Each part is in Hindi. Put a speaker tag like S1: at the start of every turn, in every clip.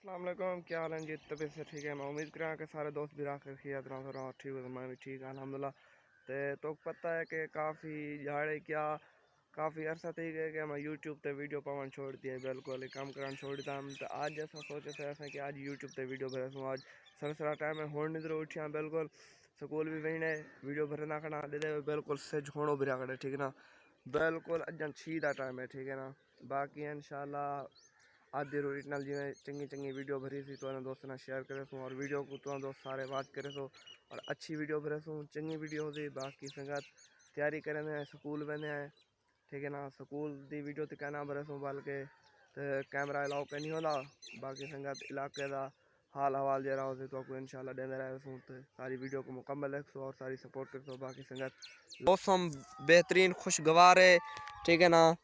S1: अस्सलाम वालेकुम, क्या हाल है जी? तबीयत से ठीक है। मैं उम्मीद कर रहा कि सारे दोस्त भी रख खियात रहा ठीक हो, मैं भी ठीक अल्हम्दुलिल्लाह। तो पता है कि काफ़ी अरसा थी गया कि मैं यूट्यूब पे वीडियो पावन छोड़ दिया, बिल्कुल काम कराना छोड़ दिया। तो आज जैसा सोचे थे ऐसा कि आज यूट्यूब पे वीडियो भरे आज सरा टाइम है होने निद्र उठिया बिल्कुल स्कूल भी वही वीडियो भरे ना खड़ा दे बिल्कुल सिज होनो भी रखा ठीक है ना, बिल्कुल अजन छी का टाइम है ठीक है ना। बाकी इंशाल्लाह आधी रोटी नाल जिवें चंगी चंगी वीडियो भरी सी तो दोस्तों ने शेयर करे सो और वीडियो को तो दोस्त सारे वाच करे सो और अच्छी वीडियो भरे सो चंगी वीडियो होती। बाकी संगत तैयारी करें स्कूल वेंदे हैं ठीक है ना। स्कूल की वीडियो तो कहना भरे सो बल्कि तो कैमरा अलाउ के नहीं होला। बाकी संगत इलाके का हाल हवाल जरा होते तो आपको इंशाल्लाह देते रहे सो तो सारी वीडियो को मुकम्मल देख सो और सारी सपोर्ट कर सो। बाकी संगत मौसम बेहतरीन खुशगवार है ठीक है ना,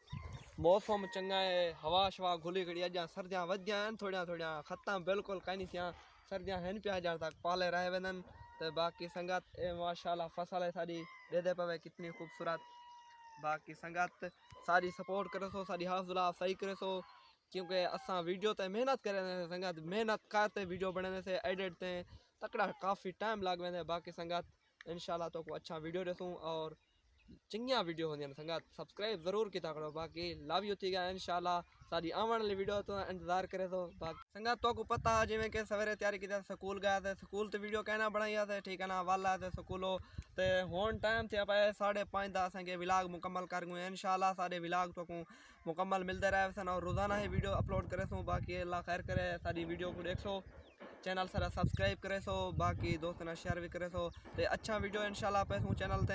S1: मौसम चंगा है, हवा शवा घुली घड़ी अजा सर्दियाँ वधिया थोड़ा थोड़ा खत्म बिल्कुल कहीं नहीं थिया, सर्दियाँ हैं पिया जार तक पाले रहे वेंदन। तो बाकी संगत माशाल्लाह फसल है सारी दे दे पवे कितनी खूबसूरत। बाकी संगत सारी सपोर्ट करे सो, सारी हौसला अफजाई करे सो, क्योंकि असा वीडियो ते मेहनत करें संगत, मेहनत करते वीडियो बनाने से एडिट ते तकड़ा काफ़ी टाइम लग वेंदे। बाकी संगत इंशाल्लाह तो को अच्छा वीडियो देसूँ और चंगिया वीडियो होंगे संगत सब्सक्राइब जरूर किया करो। बाकी लव यू थी गया इंशाल्लाह सारी आने वाली वीडियो तो इंतजार करे तो बाकी संगत तो को पता है जिमें कि सवेरे तैयारी की स्कूल गया थे, स्कूल तो वीडियो कहना बनाई थे ठीक है ना, वाला थे स्कूलों तो होन टाइम थे पाए 5:30 असेंगे विलाग मुकम्मल कर गए इंशाल्लाह। सारे विलाग तो को मुकम्मल मिलते रहे सन और रोजाना ही वीडियो अपलोड करे सो। बाकी अल्लाह खैर करे सारी वीडियो को देख सो, चैनल सारा सब्सक्राइब करे सो, बाकी दोस्तों ने शेयर भी करे सो। तो अच्छा वीडियो इंशाल्लाह पे सो चैनल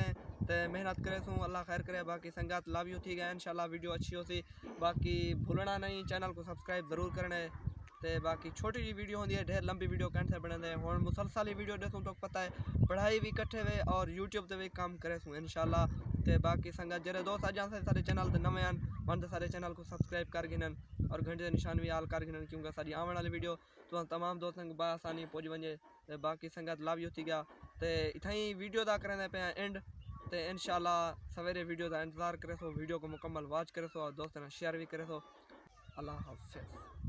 S1: ते मेहनत करे सो अल्लाह खैर करे। बाकी संगत लव यू थी गया इंशाल्लाह वीडियो अच्छी हो सी। बाकी भूलना नहीं चैनल को सब्सक्राइब जरूर करना है। तो बाकी छोटी जी वीडियो होती है, ढेर लंबी वीडियो कहने से बने हूँ मुसलसल ही वीडियो देखूँ तो पता है पढ़ाई भी कट्ठे वे और यूट्यूब से भी काम करे सूँ इंशाल्लाह। तो बाकी संगत जरे दोस्त अजा से सारे चैनल ते नवे वन तो सारे चैनल को सब्सक्राइब कर गिनन और घंटे के निशान भी आल कर गिनन, क्योंकि सारी आने वाली वीडियो तो तमाम दोस्तों को बसानी पहुँच वजे। तो बाकी संगत लव यू थी गया तो इतना ही वीडियो दा करें पे एंड। तो इंशाल्लाह सवेरे वीडियो का इंतजार करे सो, वीडियो को मुकम्मल वॉच करे सो और दोस्तों ने शेयर भी करे सो। अल्लाह हाफिज़।